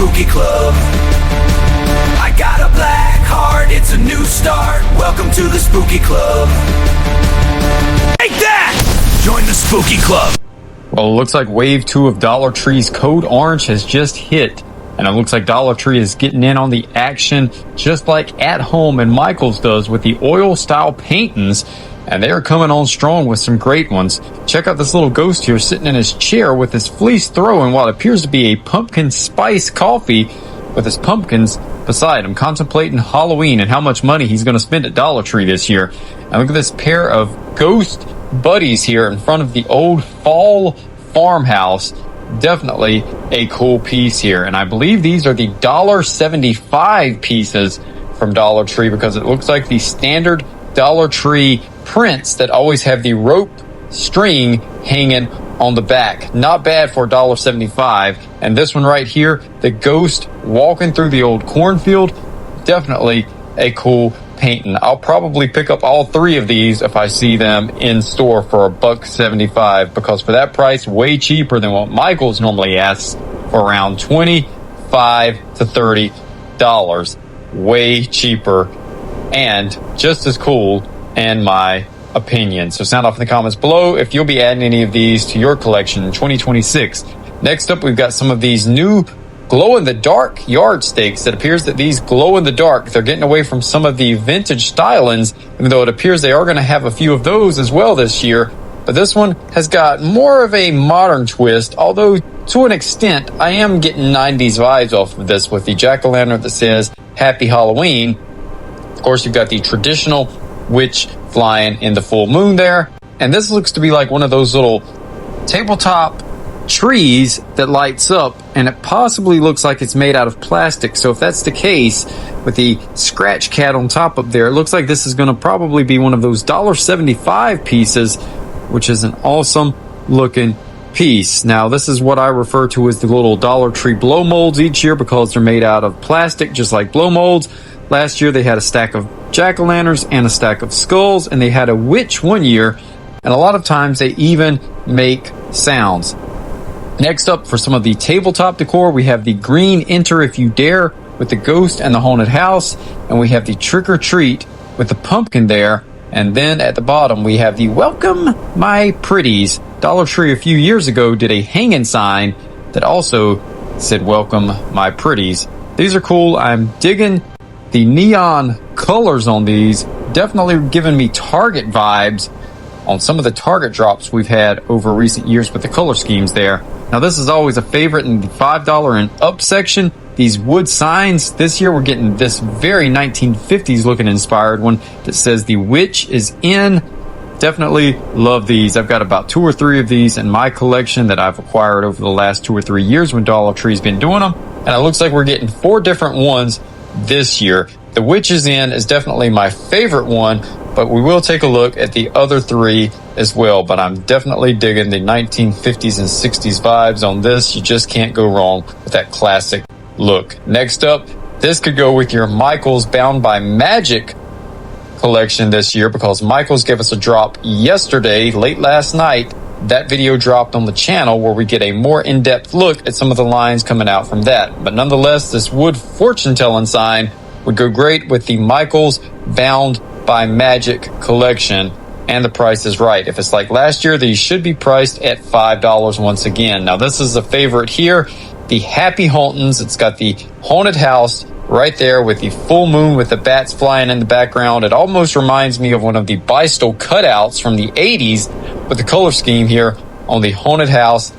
spooky club. I got a black heart, it's a new start. Welcome to the spooky club. Take that! Join the spooky club. Well, it looks like wave 2 of Dollar Tree's Code Orange has just hit. And it looks like Dollar Tree is getting in on the action just like At Home and Michael's does with the oil style paintings. And they are coming on strong with some great ones. Check out this little ghost here sitting in his chair with his fleece throwing what appears to be a pumpkin spice coffee with his pumpkins beside him, contemplating Halloween and how much money he's going to spend at Dollar Tree this year. And look at this pair of ghost buddies here in front of the old fall farmhouse. Definitely a cool piece here. And I believe these are the $1.75 pieces from Dollar Tree, because it looks like the standard Dollar Tree prints that always have the rope string hanging on the back. Not bad for $1.75. And this one right here, the ghost walking through the old cornfield, definitely a cool painting. I'll probably pick up all 3 of these if I see them in store for $1.75, because for that price, way cheaper than what Michael's normally asks for, around $25 to $30. Way cheaper and just as cool in my opinion. So sound off in the comments below if you'll be adding any of these to your collection in 2026. Next up, we've got some of these new glow-in-the-dark yardsticks. It appears that these glow-in-the-dark, they're getting away from some of the vintage stylings, even though it appears they are going to have a few of those as well this year. But this one has got more of a modern twist, although to an extent, I am getting 90s vibes off of this with the jack-o'-lantern that says Happy Halloween. Of course, you've got the traditional witch flying in the full moon there. And this looks to be like one of those little tabletop trees that lights up, and it possibly looks like it's made out of plastic. So if that's the case, with the scratch cat on top up there, it looks like this is going to probably be one of those $1.75 pieces, which is an awesome looking piece. Now, this is what I refer to as the little Dollar Tree blow molds each year, because they're made out of plastic just like blow molds. Last year they had a stack of jack-o'-lanterns and a stack of skulls, and they had a witch one year, and a lot of times they even make sounds. Next up, for some of the tabletop decor, we have the green Enter If You Dare with the ghost and the haunted house, and we have the Trick or Treat with the pumpkin there. And then at the bottom, we have the Welcome My Pretties. Dollar Tree a few years ago did a hanging sign that also said Welcome My Pretties. These are cool. I'm digging the neon colors on these. Definitely giving me Target vibes on some of the Target drops we've had over recent years with the color schemes there. Now, this is always a favorite in the $5 and up section. These wood signs. This year we're getting this very 1950s looking inspired one that says the witch is in. Definitely love these. I've got about 2 or 3 of these in my collection that I've acquired over the last 2 or 3 years when Dollar Tree's been doing them. And it looks like we're getting 4 different ones this year. The witch is in is definitely my favorite one, but we will take a look at the other 3 as well. But I'm definitely digging the 1950s and 60s vibes on this. You just can't go wrong with that classic look. Next up, this could go with your Michael's Bound by Magic collection this year, because Michael's gave us a drop yesterday, late last night. That video dropped on the channel where we get a more in-depth look at some of the lines coming out from that. But nonetheless, this wood fortune-telling sign would go great with the Michael's Bound by Magic collection, and the price is right. If it's like last year, these should be priced at $5 once again. Now, this is a favorite here, the Happy Hauntings. It's got the haunted house right there with the full moon with the bats flying in the background. It almost reminds me of one of the Bystel cutouts from the 80s with the color scheme here on the haunted house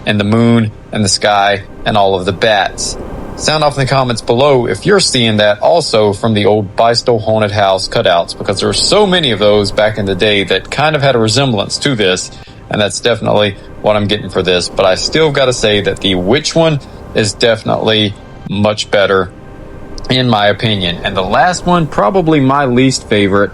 and the moon and the sky and all of the bats. Sound off in the comments below if you're seeing that also from the old Bystel haunted house cutouts, because there were so many of those back in the day that kind of had a resemblance to this, and that's definitely what I'm getting for this. But I still got to say that the witch one is definitely much better in my opinion. And the last one, probably my least favorite,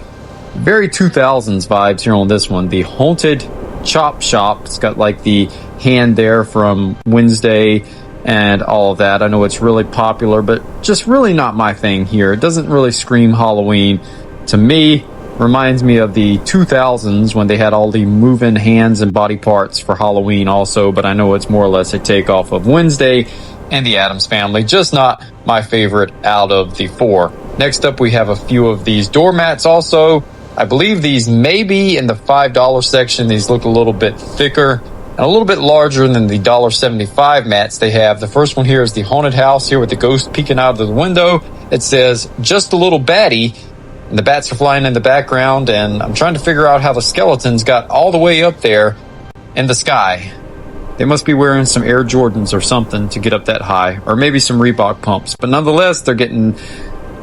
very 2000s vibes here on this one, the Haunted Chop Shop. It's got like the hand there from Wednesday and all of that. I know it's really popular, but just really not my thing here. It doesn't really scream Halloween to me. Reminds me of the 2000s when they had all the move-in hands and body parts for Halloween also, but I know it's more or less a takeoff of Wednesday. and the Addams Family, just not my favorite out of the four. Next up, we have a few of these doormats also. I believe these may be in the $5 section. These look a little bit thicker and a little bit larger than the $1.75 mats they have. The first one here is the haunted house here with the ghost peeking out of the window. It says, just a little baddie, and the bats are flying in the background, and I'm trying to figure out how the skeletons got all the way up there in the sky. They must be wearing some Air Jordans or something to get up that high, or maybe some Reebok pumps. But nonetheless, they're getting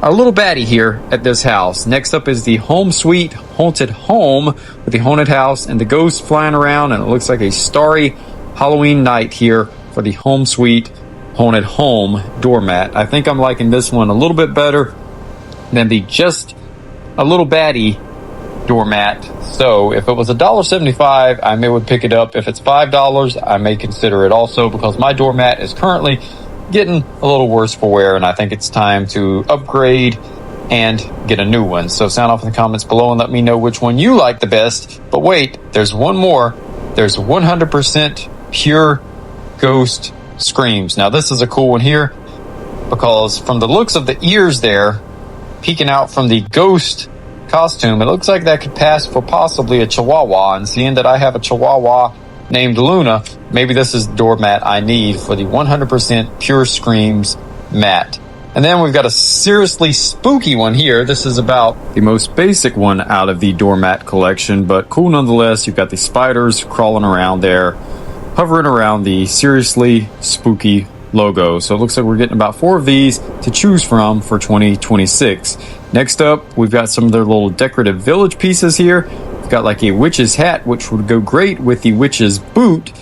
a little baddie here at this house. Next up is the Home Sweet Haunted Home with the haunted house and the ghosts flying around, and it looks like a starry Halloween night here for the Home Sweet Haunted Home doormat. I think I'm liking this one a little bit better than the just a little baddie doormat. So if it was $1.75, I may would pick it up. If it's $5, I may consider it also, because my doormat is currently getting a little worse for wear, and I think it's time to upgrade and get a new one. So sound off in the comments below and let me know which one you like the best. But wait, there's one more. There's 100% pure ghost screams. Now this is a cool one here, because from the looks of the ears there peeking out from the ghost costume, it looks like that could pass for possibly a Chihuahua, and seeing that I have a Chihuahua named Luna, maybe this is the doormat I need for the 100% Pure Screams mat. And then we've got a seriously spooky one here. This is about the most basic one out of the doormat collection, but cool nonetheless. You've got the spiders crawling around there, hovering around the seriously spooky logo. So it looks like we're getting about 4 of these to choose from for 2026. Next up, we've got some of their little decorative village pieces here. We've got like a witch's hat, which would go great with the witch's boot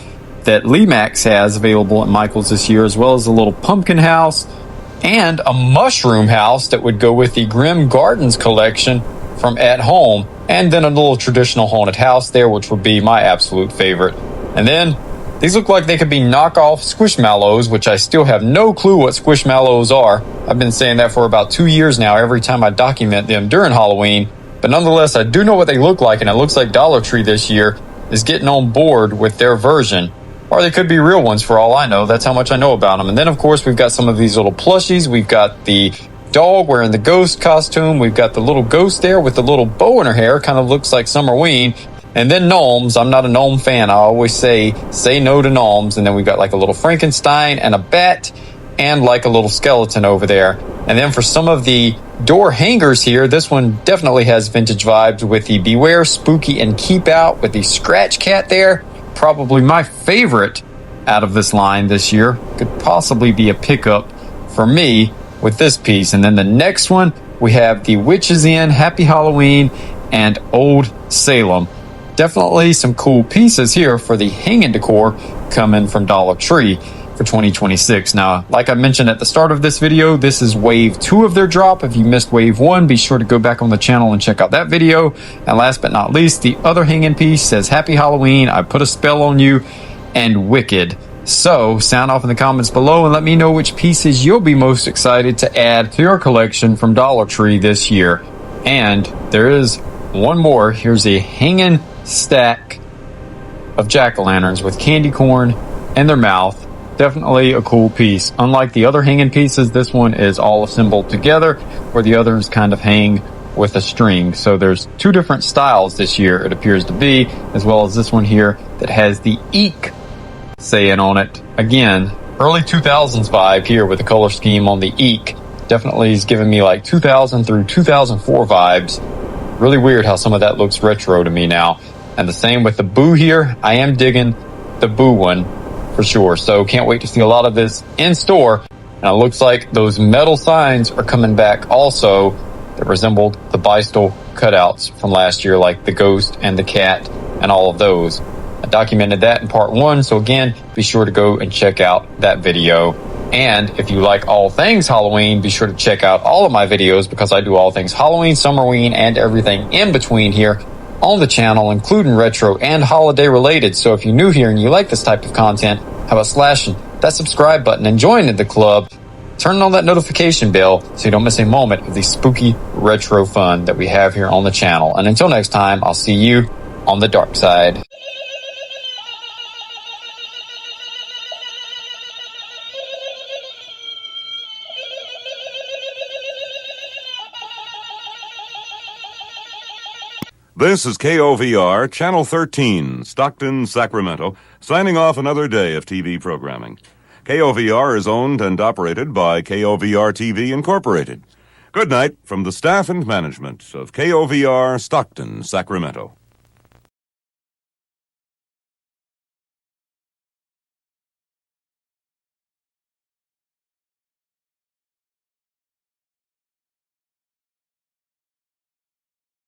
that Lee Max has available at Michael's this year, as well as a little pumpkin house and a mushroom house that would go with the Grim Gardens collection from At Home, and then a little traditional haunted house there, which would be my absolute favorite. And then these look like they could be knockoff Squishmallows, which I still have no clue what Squishmallows are. I've been saying that for about 2 years now, every time I document them during Halloween. But nonetheless, I do know what they look like, and it looks like Dollar Tree this year is getting on board with their version. Or they could be real ones for all I know. That's how much I know about them. And then, of course, we've got some of these little plushies. We've got the dog wearing the ghost costume. We've got the little ghost there with the little bow in her hair. Kind of looks like Summerween. And then gnomes. I'm not a gnome fan. I always say no to gnomes. And then we've got like a little Frankenstein and a bat and like a little skeleton over there. And then for some of the door hangers here, this one definitely has vintage vibes with the Beware, Spooky, and Keep Out with the Scratch Cat there. Probably my favorite out of this line this year. Could possibly be a pickup for me with this piece. And then the next one, we have the Witches Inn, Happy Halloween, and Old Salem. Definitely some cool pieces here for the hanging decor coming from Dollar Tree for 2026. Now, like I mentioned at the start of this video, this is wave 2 of their drop. If you missed wave 1, be sure to go back on the channel and check out that video. And last but not least, the other hanging piece says Happy Halloween, I Put a Spell on You, and Wicked. So sound off in the comments below and let me know which pieces you'll be most excited to add to your collection from Dollar Tree this year. And there is one more. Here's a hanging stack of jack-o'-lanterns with candy corn in their mouth. Definitely a cool piece. Unlike the other hanging pieces, this one is all assembled together, where the others kind of hang with a string. So there's 2 different styles this year, it appears to be, as well as this one here that has the Eek saying on it. Again, early 2000s vibe here with the color scheme on the Eek. Definitely is giving me like 2000 through 2004 vibes. Really weird how some of that looks retro to me now. And the same with the Boo here. I am digging the Boo one for sure. So can't wait to see a lot of this in store. And it looks like those metal signs are coming back also that resembled the Bystel cutouts from last year, like the ghost and the cat and all of those. I documented that in part 1. So again, be sure to go and check out that video. And if you like all things Halloween, be sure to check out all of my videos, because I do all things Halloween, Summerween, and everything in between here on the channel, including retro and holiday related. So if you're new here and you like this type of content, how about slashing that subscribe button and joining the club, turning on that notification bell so you don't miss a moment of the spooky retro fun that we have here on the channel. And until next time, I'll see you on the dark side. This is KOVR, Channel 13, Stockton, Sacramento, signing off another day of TV programming. KOVR is owned and operated by KOVR TV Incorporated. Good night from the staff and management of KOVR, Stockton, Sacramento.